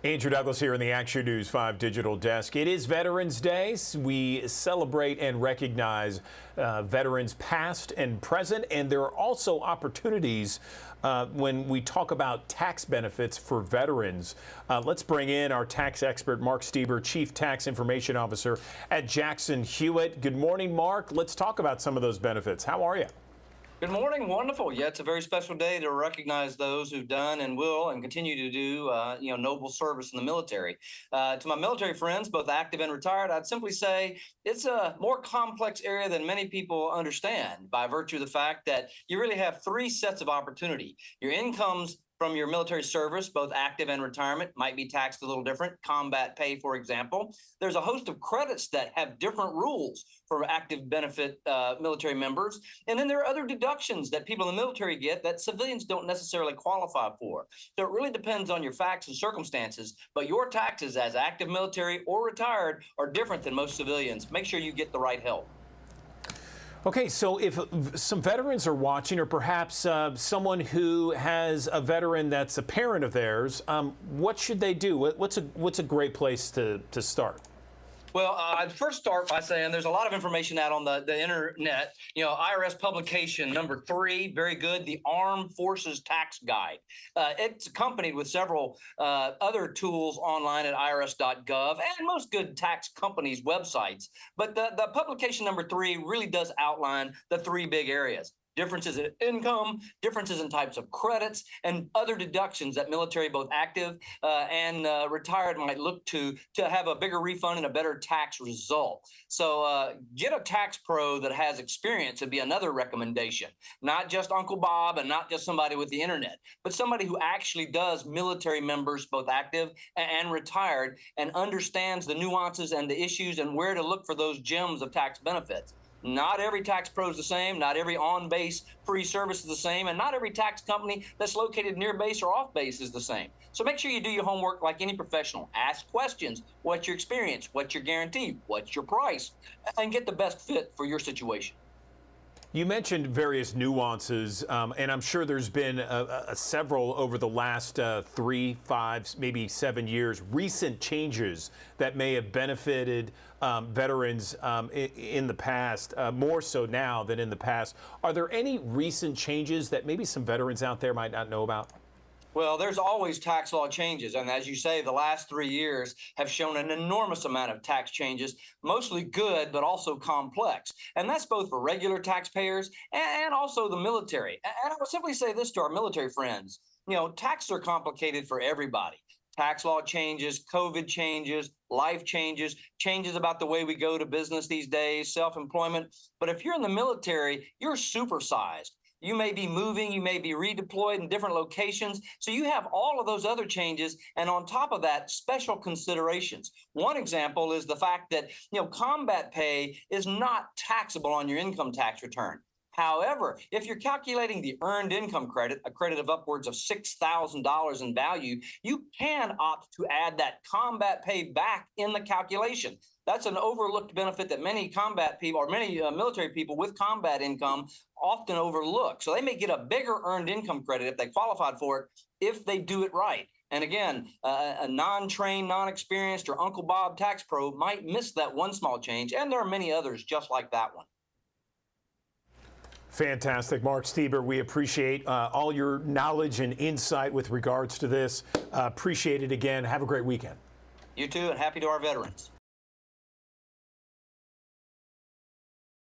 Andrew Douglas here in the Action News 5 digital desk. It is Veterans Day. We celebrate and recognize veterans past and present, and there are also opportunities when we talk about tax benefits for veterans. Let's bring in our tax expert, Mark Steber, Chief Tax Information Officer at Jackson Hewitt. Good morning, Mark. Let's talk about some of those benefits. How are you? Good morning. Wonderful. Yeah, it's a very special day to recognize those who've done and will and continue to do, noble service in the military. To my military friends, both active and retired, I'd simply say it's a more complex area than many people understand by virtue of the fact that you really have three sets of opportunity. Your incomes from your military service, both active and retirement, might be taxed a little different. Combat pay, for example. There's a host of credits that have different rules for active benefit military members. And then there are other deductions that people in the military get that civilians don't necessarily qualify for. So it really depends on your facts and circumstances, but your taxes as active military or retired are different than most civilians. Make sure you get the right help. Okay, so if some veterans are watching, or perhaps someone who has a veteran that's a parent of theirs, what should they do? What's a great place to start? Well, I'd first start by saying there's a lot of information out on the internet. IRS publication number 3, very good, the Armed Forces Tax Guide. It's accompanied with several other tools online at irs.gov and most good tax companies' websites. But the publication number 3 really does outline the 3 big areas: differences in income, differences in types of credits, and other deductions that military, both active and retired, might look to have a bigger refund and a better tax result. So get a tax pro that has experience would be another recommendation. Not just Uncle Bob and not just somebody with the internet, but somebody who actually does military members, both active and retired, and understands the nuances and the issues and where to look for those gems of tax benefits. Not every tax pro is the same, not every on-base free service is the same, and not every tax company that's located near base or off base is the same. So make sure you do your homework like any professional. Ask questions. What's your experience? What's your guarantee? What's your price? And get the best fit for your situation. You mentioned various nuances, and I'm sure there's been several over the last 3, 5, maybe 7 years, recent changes that may have benefited veterans in the past, more so now than in the past. Are there any recent changes that maybe some veterans out there might not know about? Well, there's always tax law changes. And as you say, the last 3 years have shown an enormous amount of tax changes, mostly good, but also complex. And that's both for regular taxpayers and also the military. And I would simply say this to our military friends. Taxes are complicated for everybody. Tax law changes, COVID changes, life changes, changes about the way we go to business these days, self-employment. But if you're in the military, you're supersized. You may be moving, you may be redeployed in different locations. So you have all of those other changes. And on top of that, special considerations. One example is the fact that, combat pay is not taxable on your income tax return. However, if you're calculating the earned income credit, a credit of upwards of $6,000 in value, you can opt to add that combat pay back in the calculation. That's an overlooked benefit that many combat people or many military people with combat income often overlook. So they may get a bigger earned income credit if they qualified for it, if they do it right. And again, a non-trained, non-experienced, or Uncle Bob tax pro might miss that one small change. And there are many others just like that one. Fantastic. Mark Steber, we appreciate all your knowledge and insight with regards to this. Appreciate it again. Have a great weekend. You too, and happy to our veterans.